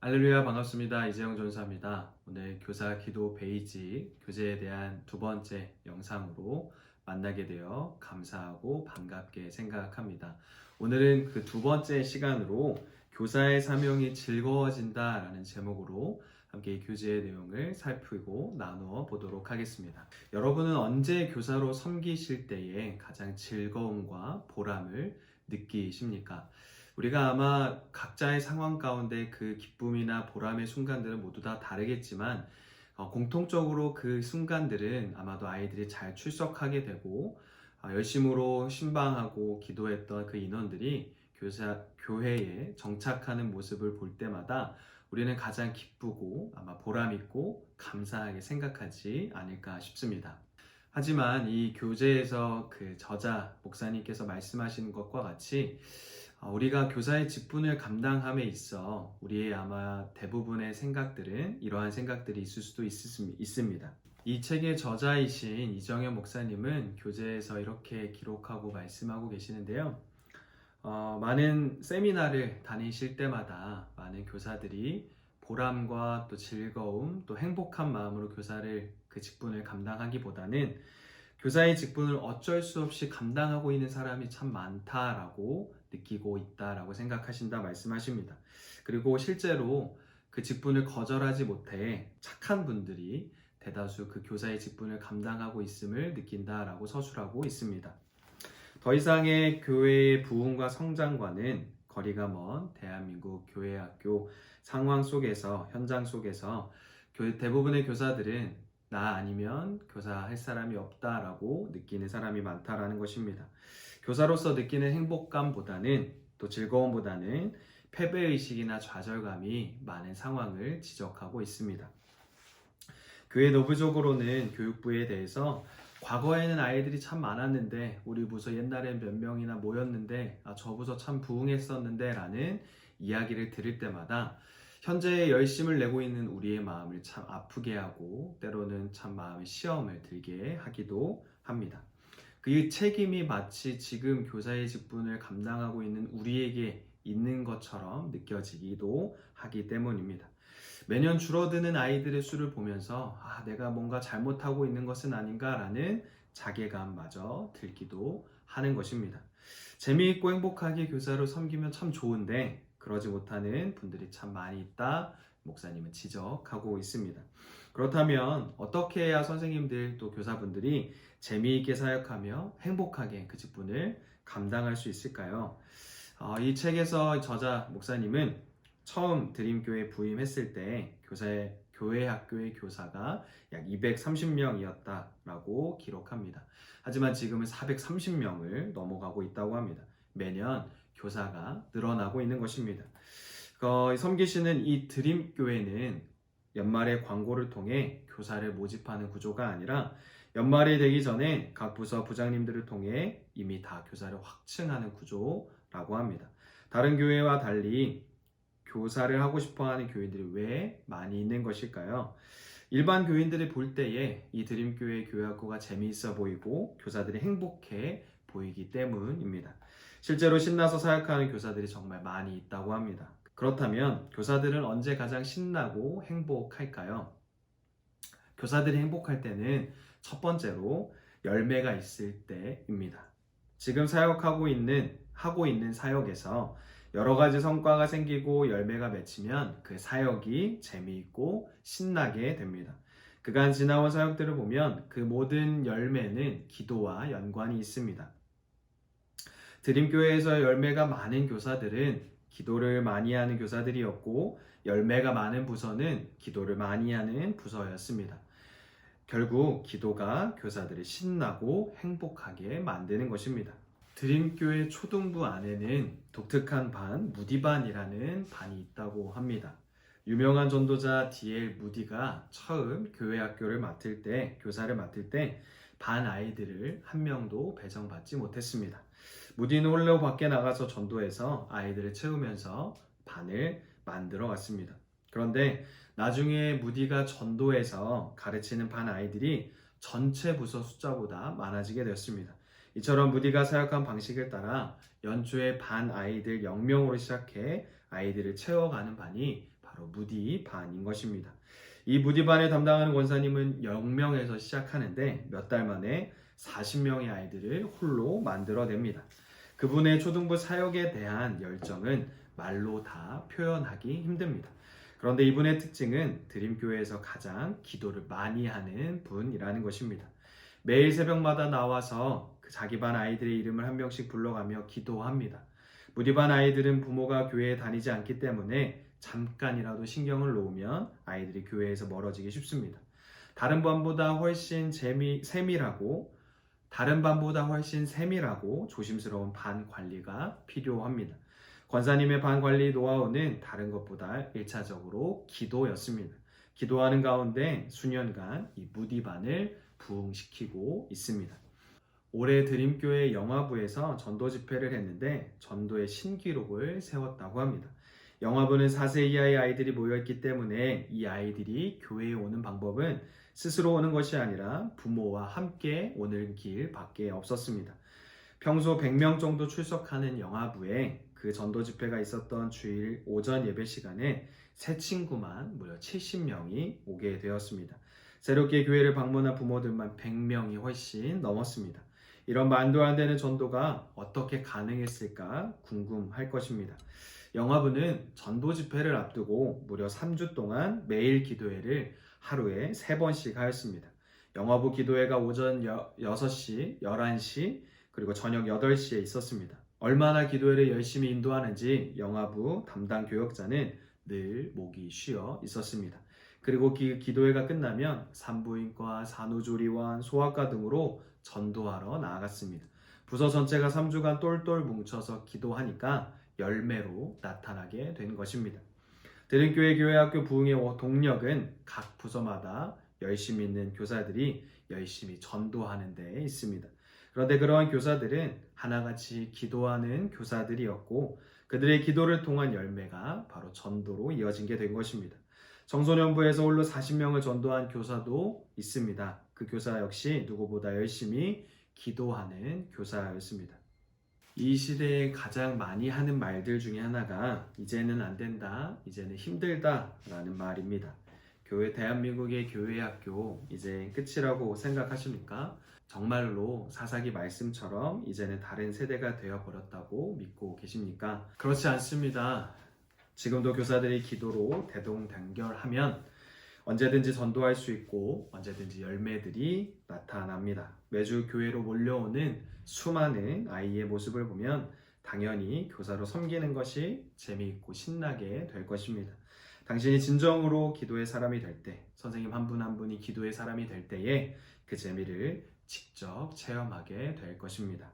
할렐루야 반갑습니다. 이재영 전사입니다. 오늘 교사 기도 베이직 교재에 대한 두 번째 영상으로 만나게 되어 감사하고 반갑게 생각합니다. 오늘은 그 두 번째 시간으로 교사의 사명이 즐거워진다 라는 제목으로 함께 교재의 내용을 살피고 나누어 보도록 하겠습니다. 여러분은 언제 교사로 섬기실 때에 가장 즐거움과 보람을 느끼십니까? 우리가 아마 각자의 상황 가운데 그 기쁨이나 보람의 순간들은 모두 다 다르겠지만 공통적으로 그 순간들은 아마도 아이들이 잘 출석하게 되고 열심으로 신방하고 기도했던 그 인원들이 교회에 정착하는 모습을 볼 때마다 우리는 가장 기쁘고 아마 보람있고 감사하게 생각하지 않을까 싶습니다. 하지만 이 교재에서 그 저자 목사님께서 말씀하시는 것과 같이 우리가 교사의 직분을 감당함에 있어 우리의 아마 대부분의 생각들은 이러한 생각들이 있을 수도 있습니다. 이 책의 저자이신 이정현 목사님은 교재에서 이렇게 기록하고 말씀하고 계시는데요. 많은 세미나를 다니실 때마다 많은 교사들이 보람과 또 즐거움 또 행복한 마음으로 교사를 그 직분을 감당하기보다는 교사의 직분을 어쩔 수 없이 감당하고 있는 사람이 참 많다라고 느끼고 있다라고 생각하신다 말씀하십니다. 그리고 실제로 그 직분을 거절하지 못해 착한 분들이 대다수 그 교사의 직분을 감당하고 있음을 느낀다라고 서술하고 있습니다. 더 이상의 교회의 부흥과 성장과는 거리가 먼 대한민국 교회학교 상황 속에서 현장 속에서 대부분의 교사들은 나 아니면 교사할 사람이 없다라고 느끼는 사람이 많다라는 것입니다. 교사로서 느끼는 행복감보다는 또 즐거움보다는 패배의식이나 좌절감이 많은 상황을 지적하고 있습니다. 교회 내부적으로는 교육부에 대해서 과거에는 아이들이 참 많았는데 우리 부서 옛날엔 몇 명이나 모였는데 저 부서 참 부흥했었는데 라는 이야기를 들을 때마다 현재 열심을 내고 있는 우리의 마음을 참 아프게 하고 때로는 참 마음의 시험을 들게 하기도 합니다. 그 책임이 마치 지금 교사의 직분을 감당하고 있는 우리에게 있는 것처럼 느껴지기도 하기 때문입니다. 매년 줄어드는 아이들의 수를 보면서 내가 뭔가 잘못하고 있는 것은 아닌가라는 자괴감마저 들기도 하는 것입니다. 재미있고 행복하게 교사로 섬기면 참 좋은데 그러지 못하는 분들이 참 많이 있다 목사님은 지적하고 있습니다. 그렇다면 어떻게 해야 선생님들 또 교사분들이 재미있게 사역하며 행복하게 그 직분을 감당할 수 있을까요? 이 책에서 저자 목사님은 처음 드림교회 부임했을 때 교회 학교의 교사가 약 230명이었다라고 기록합니다. 하지만 지금은 430명을 넘어가고 있다고 합니다. 매년 교사가 늘어나고 있는 것입니다. 섬기시는 이 드림교회는 연말에 광고를 통해 교사를 모집하는 구조가 아니라 연말이 되기 전에 각 부서 부장님들을 통해 이미 다 교사를 확증하는 구조라고 합니다. 다른 교회와 달리 교사를 하고 싶어하는 교인들이 왜 많이 있는 것일까요? 일반 교인들이 볼 때에 이 드림교회 교회학교가 재미있어 보이고 교사들이 행복해 보이기 때문입니다. 실제로 신나서 사역하는 교사들이 정말 많이 있다고 합니다. 그렇다면 교사들은 언제 가장 신나고 행복할까요? 교사들이 행복할 때는 첫 번째로 열매가 있을 때입니다. 지금 하고 있는 사역에서 여러 가지 성과가 생기고 열매가 맺히면 그 사역이 재미있고 신나게 됩니다. 그간 지나온 사역들을 보면 그 모든 열매는 기도와 연관이 있습니다. 드림교회에서 열매가 많은 교사들은 기도를 많이 하는 교사들이었고 열매가 많은 부서는 기도를 많이 하는 부서였습니다. 결국 기도가 교사들을 신나고 행복하게 만드는 것입니다. 드림교회 초등부 안에는 독특한 반, 무디반이라는 반이 있다고 합니다. 유명한 전도자 D.L. 무디가 처음 교사를 맡을 때 반 아이들을 한 명도 배정받지 못했습니다. 무디는 홀로 밖에 나가서 전도해서 아이들을 채우면서 반을 만들어 왔습니다. 그런데 나중에 무디가 전도해서 가르치는 반 아이들이 전체 부서 숫자보다 많아지게 되었습니다. 이처럼 무디가 사역한 방식을 따라 연초에 반 아이들 0명으로 시작해 아이들을 채워가는 반이 바로 바로 무디반인 것입니다. 이 무디반을 담당하는 권사님은 0명에서 시작하는데 몇 달 만에 40명의 아이들을 홀로 만들어냅니다. 그분의 초등부 사역에 대한 열정은 말로 다 표현하기 힘듭니다. 그런데 이분의 특징은 드림교회에서 가장 기도를 많이 하는 분이라는 것입니다. 매일 새벽마다 나와서 자기 반 아이들의 이름을 한 명씩 불러가며 기도합니다. 무디반 아이들은 부모가 교회에 다니지 않기 때문에 잠깐이라도 신경을 놓으면 아이들이 교회에서 멀어지기 쉽습니다. 다른 반보다 훨씬 세밀하고 조심스러운 반 관리가 필요합니다. 권사님의 반 관리 노하우는 다른 것보다 1차적으로 기도였습니다. 기도하는 가운데 수년간 이 무디반을 부흥시키고 있습니다. 올해 드림교회 영화부에서 전도 집회를 했는데 전도의 신기록을 세웠다고 합니다. 영화부는 4세 이하의 아이들이 모여있기 때문에 이 아이들이 교회에 오는 방법은 스스로 오는 것이 아니라 부모와 함께 오는 길밖에 없었습니다. 평소 100명 정도 출석하는 영화부에 그 전도 집회가 있었던 주일 오전 예배 시간에 새 친구만 무려 70명이 오게 되었습니다. 새롭게 교회를 방문한 부모들만 100명이 훨씬 넘었습니다. 이런 말도 안 되는 전도가 어떻게 가능했을까 궁금할 것입니다. 영화부는 전도 집회를 앞두고 무려 3주 동안 매일 기도회를 하루에 3번씩 하였습니다. 영화부 기도회가 오전 6시, 11시, 그리고 저녁 8시에 있었습니다. 얼마나 기도회를 열심히 인도하는지 영화부 담당 교역자는 늘 목이 쉬어 있었습니다. 그리고 기도회가 끝나면 산부인과, 산후조리원, 소아과 등으로 전도하러 나아갔습니다. 부서 전체가 3주간 똘똘 뭉쳐서 기도하니까 열매로 나타나게 된 것입니다. 드림교회 교회학교 부흥의 동력은 각 부서마다 열심히 있는 교사들이 열심히 전도하는 데 있습니다. 그런데 그러한 교사들은 하나같이 기도하는 교사들이었고 그들의 기도를 통한 열매가 바로 전도로 이어진 게 된 것입니다. 청소년부에서 홀로 40명을 전도한 교사도 있습니다. 그 교사 역시 누구보다 열심히 기도하는 교사였습니다. 이 시대에 가장 많이 하는 말들 중에 하나가 이제는 안 된다, 이제는 힘들다 라는 말입니다. 대한민국의 교회학교 이제 끝이라고 생각하십니까? 정말로 사사기 말씀처럼 이제는 다른 세대가 되어버렸다고 믿고 계십니까? 그렇지 않습니다. 지금도 교사들이 기도로 대동단결하면 언제든지 전도할 수 있고 언제든지 열매들이 나타납니다. 매주 교회로 몰려오는 수많은 아이의 모습을 보면 당연히 교사로 섬기는 것이 재미있고 신나게 될 것입니다. 당신이 진정으로 기도의 사람이 될 때, 선생님 한 분 한 분이 기도의 사람이 될 때에 그 재미를 직접 체험하게 될 것입니다.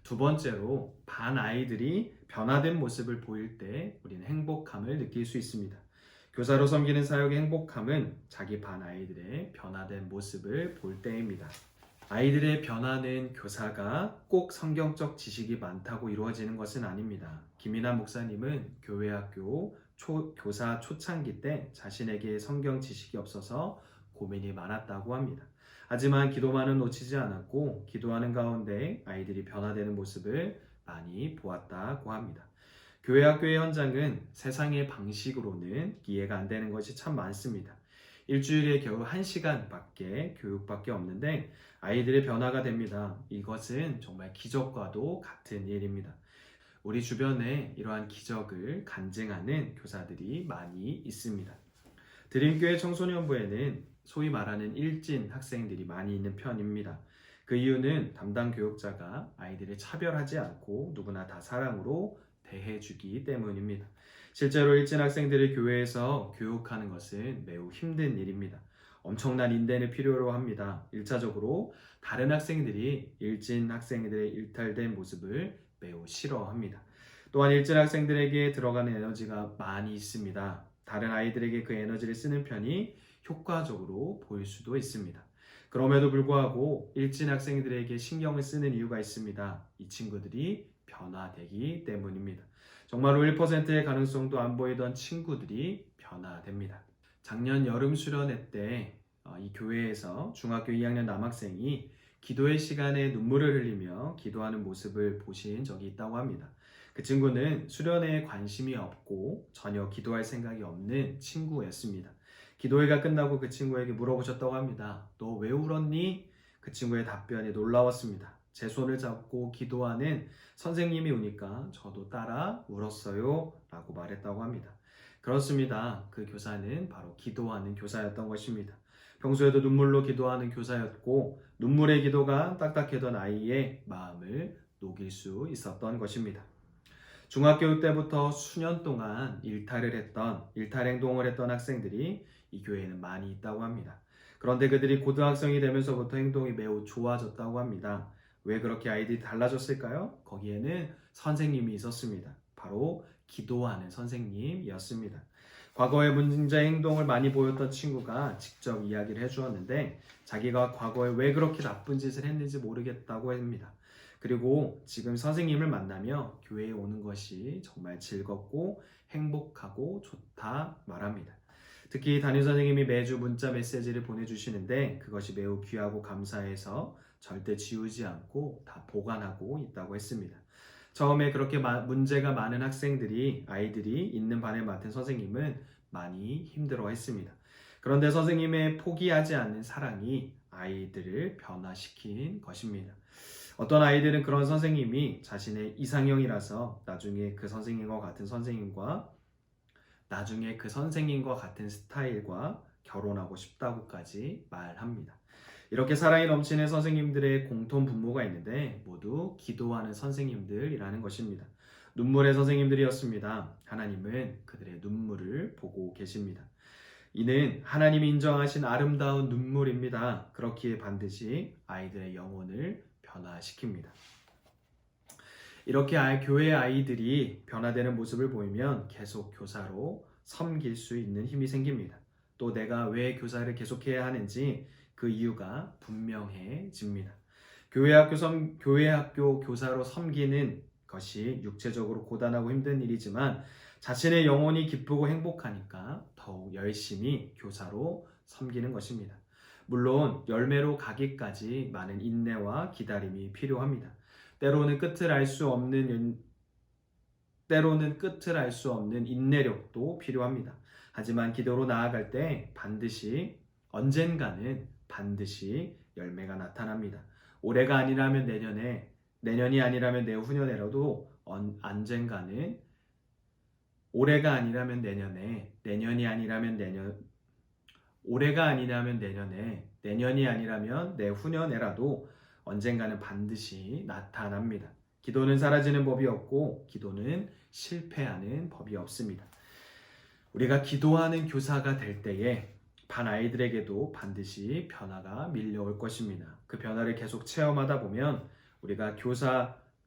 두 번째로 반 아이들이 변화된 모습을 보일 때 우리는 행복함을 느낄 수 있습니다. 교사로 섬기는 사역의 행복함은 자기 반 아이들의 변화된 모습을 볼 때입니다. 아이들의 변화는 교사가 꼭 성경적 지식이 많다고 이루어지는 것은 아닙니다. 김인환 목사님은 교회학교 교사 초창기 때 자신에게 성경 지식이 없어서 고민이 많았다고 합니다. 하지만 기도만은 놓치지 않았고 기도하는 가운데 아이들이 변화되는 모습을 많이 보았다고 합니다. 교회학교의 현장은 세상의 방식으로는 이해가 안 되는 것이 참 많습니다. 일주일에 겨우 1시간밖에 교육밖에 없는데 아이들의 변화가 됩니다. 이것은 정말 기적과도 같은 일입니다. 우리 주변에 이러한 기적을 간증하는 교사들이 많이 있습니다. 드림교회 청소년부에는 소위 말하는 일진 학생들이 많이 있는 편입니다. 그 이유는 담당 교육자가 아이들을 차별하지 않고 누구나 다 사랑으로 대해주기 때문입니다. 실제로 일진 학생들을 교회에서 교육하는 것은 매우 힘든 일입니다. 엄청난 인내를 필요로 합니다. 1차적으로 다른 학생들이 일진 학생들의 일탈된 모습을 매우 싫어합니다. 또한 일진 학생들에게 들어가는 에너지가 많이 있습니다. 다른 아이들에게 그 에너지를 쓰는 편이 효과적으로 보일 수도 있습니다. 그럼에도 불구하고 일진 학생들에게 신경을 쓰는 이유가 있습니다. 이 친구들이 변화되기 때문입니다. 정말로 1%의 가능성도 안 보이던 친구들이 변화됩니다. 작년 여름 수련회 때 이 교회에서 중학교 2학년 남학생이 기도의 시간에 눈물을 흘리며 기도하는 모습을 보신 적이 있다고 합니다. 그 친구는 수련회에 관심이 없고 전혀 기도할 생각이 없는 친구였습니다. 기도회가 끝나고 그 친구에게 물어보셨다고 합니다. 너 왜 울었니? 그 친구의 답변이 놀라웠습니다. 제 손을 잡고 기도하는 선생님이 우니까 저도 따라 울었어요. 라고 말했다고 합니다. 그렇습니다. 그 교사는 바로 기도하는 교사였던 것입니다. 평소에도 눈물로 기도하는 교사였고 눈물의 기도가 딱딱했던 아이의 마음을 녹일 수 있었던 것입니다. 중학교 때부터 수년 동안 일탈 행동을 했던 학생들이 이 교회에는 많이 있다고 합니다. 그런데 그들이 고등학생이 되면서부터 행동이 매우 좋아졌다고 합니다. 왜 그렇게 아이들이 달라졌을까요? 거기에는 선생님이 있었습니다. 바로 기도하는 선생님이었습니다. 과거에 문제 행동을 많이 보였던 친구가 직접 이야기를 해주었는데 자기가 과거에 왜 그렇게 나쁜 짓을 했는지 모르겠다고 합니다. 그리고 지금 선생님을 만나며 교회에 오는 것이 정말 즐겁고 행복하고 좋다 말합니다. 특히 담임 선생님이 매주 문자 메시지를 보내주시는데 그것이 매우 귀하고 감사해서 절대 지우지 않고 다 보관하고 있다고 했습니다. 처음에 그렇게 문제가 많은 아이들이 있는 반을 맡은 선생님은 많이 힘들어 했습니다. 그런데 선생님의 포기하지 않는 사랑이 아이들을 변화시킨 것입니다. 어떤 아이들은 그런 선생님이 자신의 이상형이라서 나중에 그 선생님과 같은 스타일과 결혼하고 싶다고까지 말합니다. 이렇게 사랑이 넘치는 선생님들의 공통 분모가 있는데 모두 기도하는 선생님들이라는 것입니다. 눈물의 선생님들이었습니다. 하나님은 그들의 눈물을 보고 계십니다. 이는 하나님이 인정하신 아름다운 눈물입니다. 그렇기에 반드시 아이들의 영혼을 변화시킵니다. 이렇게 교회 아이들이 변화되는 모습을 보이면 계속 교사로 섬길 수 있는 힘이 생깁니다. 또 내가 왜 교사를 계속해야 하는지 그 이유가 분명해집니다. 교회 학교 교사로 섬기는 것이 육체적으로 고단하고 힘든 일이지만 자신의 영혼이 기쁘고 행복하니까 더욱 열심히 교사로 섬기는 것입니다. 물론 열매로 가기까지 많은 인내와 기다림이 필요합니다. 때로는 끝을 알 수 없는 인내력도 필요합니다. 하지만 기도로 나아갈 때 언젠가는 반드시 열매가 나타납니다. 올해가 아니라면 내년이 아니라면 내후년에라도 언젠가는 올해가 아니라면 내년이 아니라면 올해가 아니라면 내년이 아니라면 내후년에라도 언젠가는 반드시 나타납니다. 기도는 사라지는 법이 없고 기도는 실패하는 법이 없습니다. 우리가 기도하는 교사가 될 때에 반 아이들에게도 반드시 변화가 밀려올 것입니다. 그 변화를 계속 체험하다 보면 우리가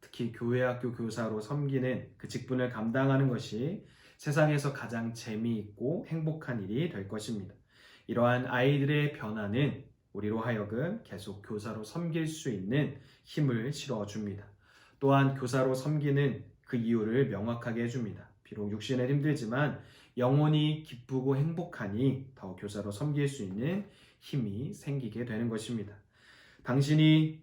특히 교회 학교 교사로 섬기는 그 직분을 감당하는 것이 세상에서 가장 재미있고 행복한 일이 될 것입니다. 이러한 아이들의 변화는 우리로 하여금 계속 교사로 섬길 수 있는 힘을 실어줍니다. 또한 교사로 섬기는 그 이유를 명확하게 해줍니다. 비록 육신은 힘들지만 영혼이 기쁘고 행복하니 더 교사로 섬길 수 있는 힘이 생기게 되는 것입니다. 당신이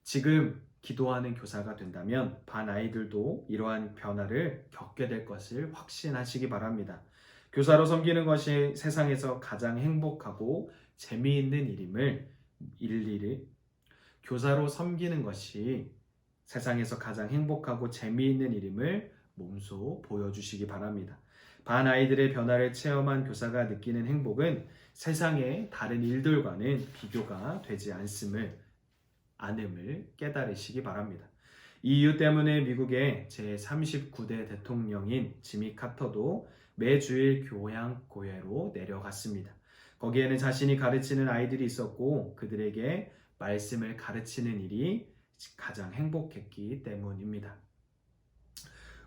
지금 기도하는 교사가 된다면 반 아이들도 이러한 변화를 겪게 될 것을 확신하시기 바랍니다. 교사로 섬기는 것이 세상에서 가장 행복하고 재미있는 교사로 섬기는 것이 세상에서 가장 행복하고 재미있는 일임을 몸소 보여주시기 바랍니다. 반 아이들의 변화를 체험한 교사가 느끼는 행복은 세상의 다른 일들과는 비교가 되지 않음을 깨달으시기 바랍니다. 이 이유 때문에 미국의 제39대 대통령인 지미 카터도 매주일 교양고회로 내려갔습니다. 거기에는 자신이 가르치는 아이들이 있었고 그들에게 말씀을 가르치는 일이 가장 행복했기 때문입니다.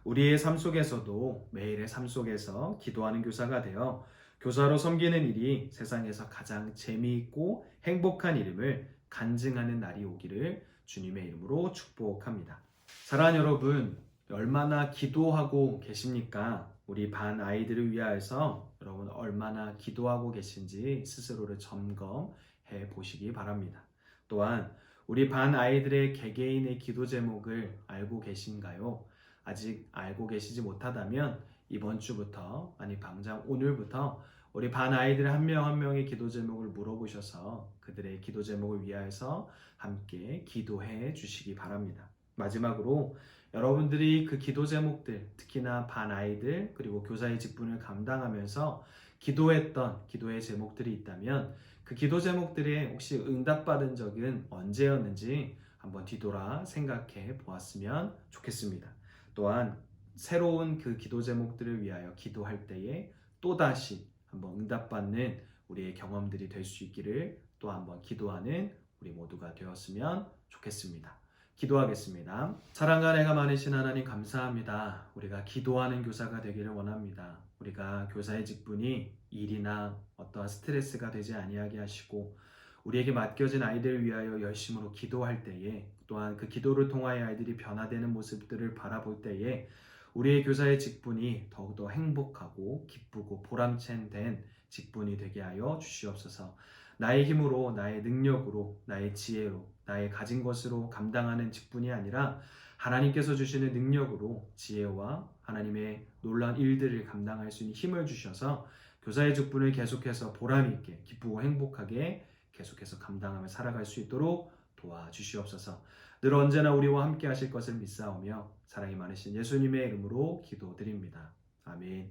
우리의 삶 속에서도 매일의 삶 속에서 기도하는 교사가 되어 교사로 섬기는 일이 세상에서 가장 재미있고 행복한 일임을 간증하는 날이 오기를 주님의 이름으로 축복합니다. 사랑하는 여러분, 얼마나 기도하고 계십니까? 우리 반 아이들을 위하여서 여러분 얼마나 기도하고 계신지 스스로를 점검해 보시기 바랍니다. 또한 우리 반 아이들의 개개인의 기도 제목을 알고 계신가요? 아직 알고 계시지 못하다면 이번 주부터, 아니 당장 오늘부터 우리 반 아이들 한 명 한 명의 기도 제목을 물어보셔서 그들의 기도 제목을 위하여서 함께 기도해 주시기 바랍니다. 마지막으로 여러분들이 그 기도 제목들, 특히나 반 아이들 그리고 교사의 직분을 감당하면서 기도했던 기도의 제목들이 있다면 그 기도 제목들에 혹시 응답받은 적은 언제였는지 한번 뒤돌아 생각해 보았으면 좋겠습니다. 또한 새로운 그 기도 제목들을 위하여 기도할 때에 또다시 한번 응답받는 우리의 경험들이 될 수 있기를 또 한번 기도하는 우리 모두가 되었으면 좋겠습니다. 기도하겠습니다. 사랑과 은혜가 많으신 하나님 감사합니다. 우리가 기도하는 교사가 되기를 원합니다. 우리가 교사의 직분이 일이나 어떠한 스트레스가 되지 아니하게 하시고 우리에게 맡겨진 아이들을 위하여 열심으로 기도할 때에 또한 그 기도를 통하여 아이들이 변화되는 모습들을 바라볼 때에 우리의 교사의 직분이 더욱더 행복하고 기쁘고 보람찬 된 직분이 되게 하여 주시옵소서. 나의 힘으로, 나의 능력으로, 나의 지혜로, 나의 가진 것으로 감당하는 직분이 아니라 하나님께서 주시는 능력으로 지혜와 하나님의 놀라운 일들을 감당할 수 있는 힘을 주셔서 교사의 직분을 계속해서 보람 있게 기쁘고 행복하게 계속해서 감당하며 살아갈 수 있도록 도와주시옵소서. 늘 언제나 우리와 함께 하실 것을 믿사오며 사랑이 많으신 예수님의 이름으로 기도드립니다. 아멘.